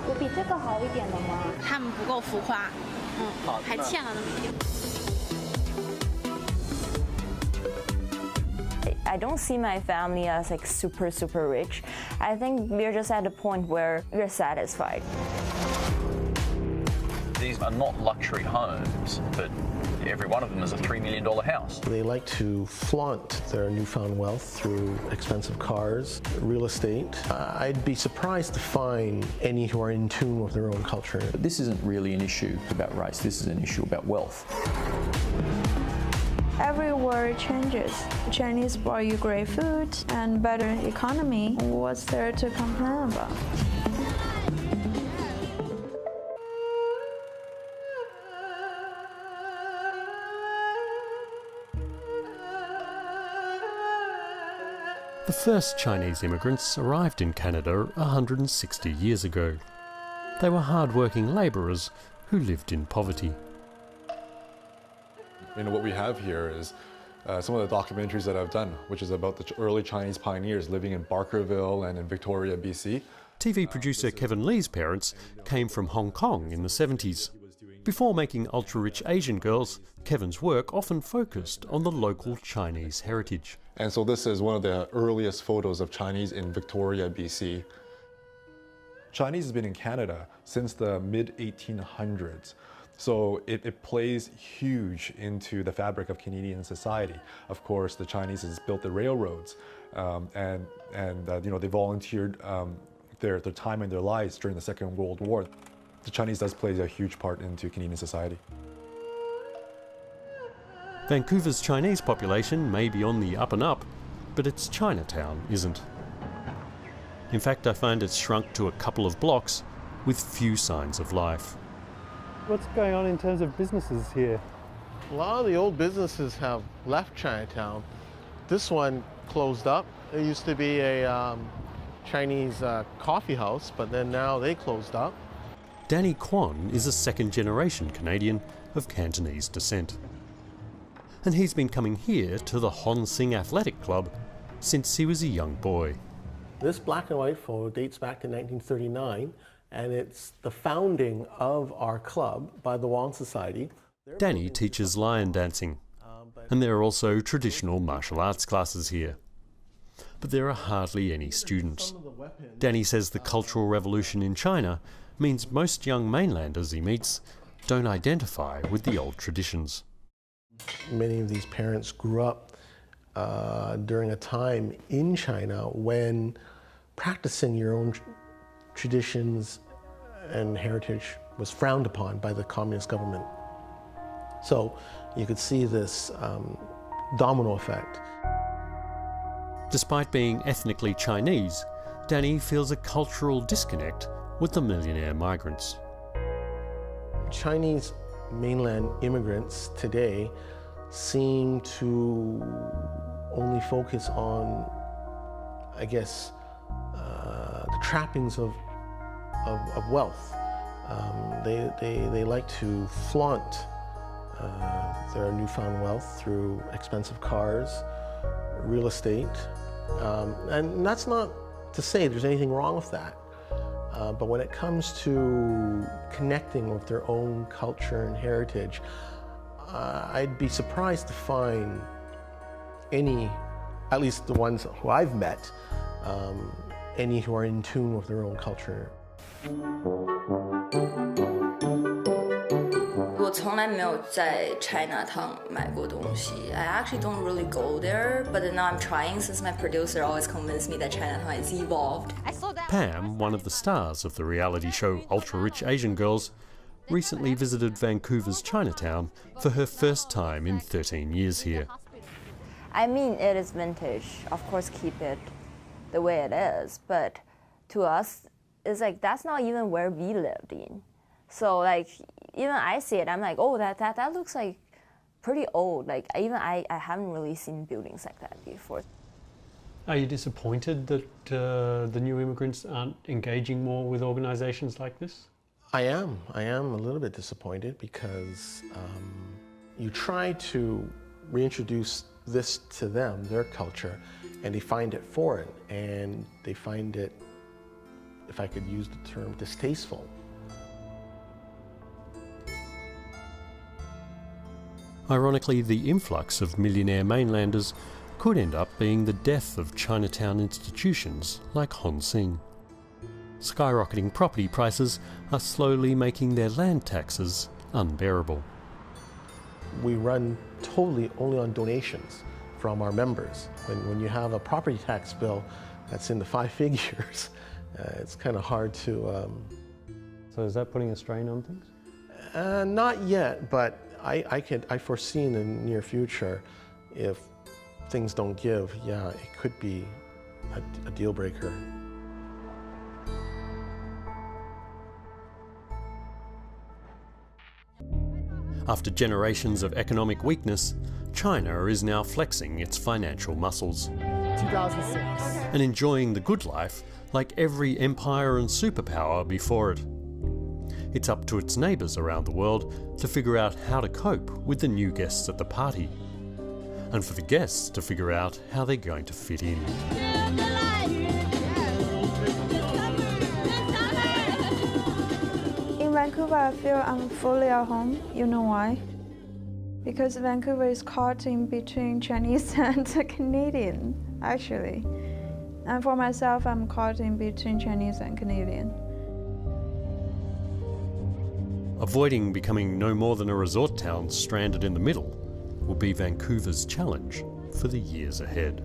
有比这个好一点的吗？他们不够浮夸，还欠了那么一点。I don't see my family as like super rich. I think we're just at a point where we're satisfied. These are not luxury homes, but every one of them is a $3 million house. They like to flaunt their newfound wealth through expensive cars, real estate. I'd be surprised to find any who are in tune with their own culture. But this isn't really an issue about race, this is an issue about wealth. Everywhere changes. Chinese brought you great food and better economy. What's there to complain about? The first Chinese immigrants arrived in Canada 160 years ago. They were hard-working labourers who lived in poverty. What we have here is some of the documentaries that I've done, which is about the early Chinese pioneers living in Barkerville and in Victoria, BC. TV producer Kevin Lee's parents came from Hong Kong in the 70s. Before making ultra-rich Asian girls, Kevin's work often focused on the local Chinese heritage. And so this is one of the earliest photos of Chinese in Victoria, BC. Chinese has been in Canada since the mid-1800s. So it plays huge into the fabric of Canadian society. Of course, the Chinese has built the railroads, and they volunteered their time and their lives during the Second World War. The Chinese does play a huge part into Canadian society. Vancouver's Chinese population may be on the up and up, but its Chinatown isn't. In fact, I find it's shrunk to a couple of blocks with few signs of life. What's going on in terms of businesses here? A lot of the old businesses have left Chinatown. This one closed up. It used to be a Chinese coffee house, but then now they closed up. Danny Kwan is a second-generation Canadian of Cantonese descent. And he's been coming here to the Hon Sing Athletic Club since he was a young boy. This black and white photo dates back to 1939, and it's the founding of our club by the Wong Society. Danny teaches lion dancing, and there are also traditional martial arts classes here. But there are hardly any students. Danny says the Cultural Revolution in China means most young mainlanders he meets don't identify with the old traditions. Many of these parents grew up during a time in China when practicing your own traditions and heritage was frowned upon by the communist government. So you could see this domino effect. Despite being ethnically Chinese, Danny feels a cultural disconnect with the millionaire migrants. Chinese mainland immigrants today seem to only focus on, I guess, the trappings of wealth. They like to flaunt their newfound wealth through expensive cars, real estate, and that's not to say there's anything wrong with that. But when it comes to connecting with their own culture and heritage, I'd be surprised to find any, at least the ones who I've met, any who are in tune with their own culture. 我从来没有在 Chinatown 买过东西. I actually don't really go there, but now I'm trying since my producer always convinced me that Chinatown is evolved. Pam, one of the stars of the reality show Ultra Rich Asian Girls, recently visited Vancouver's Chinatown for her first time in 13 years here. I mean, it is vintage. Of course, keep it the way it is, but to us, it's like that's not even where we lived in. So like, even I see it, I'm like, oh, that looks like pretty old. Like even I haven't really seen buildings like that before. Are you disappointed that the new immigrants aren't engaging more with organisations like this? I am a little bit disappointed because you try to reintroduce this to them, their culture, and they find it foreign and they find it if I could use the term, distasteful. Ironically, the influx of millionaire mainlanders could end up being the death of Chinatown institutions like Hon Sing. Skyrocketing property prices are slowly making their land taxes unbearable. We run totally only on donations from our members. When you have a property tax bill that's in the 5 figures, it's kind of hard to... So is that putting a strain on things? Not yet, but I foresee in the near future, if things don't give, yeah, it could be a deal breaker. After generations of economic weakness, China is now flexing its financial muscles 2006. and enjoying the good life like every empire and superpower before it. It's up to its neighbours around the world to figure out how to cope with the new guests at the party, and for the guests to figure out how they're going to fit in. In Vancouver, I feel I'm fully at home. You know why? Because Vancouver is caught in between Chinese and Canadian, actually. And for myself, I'm caught in between Chinese and Canadian. Avoiding becoming no more than a resort town stranded in the middle will be Vancouver's challenge for the years ahead.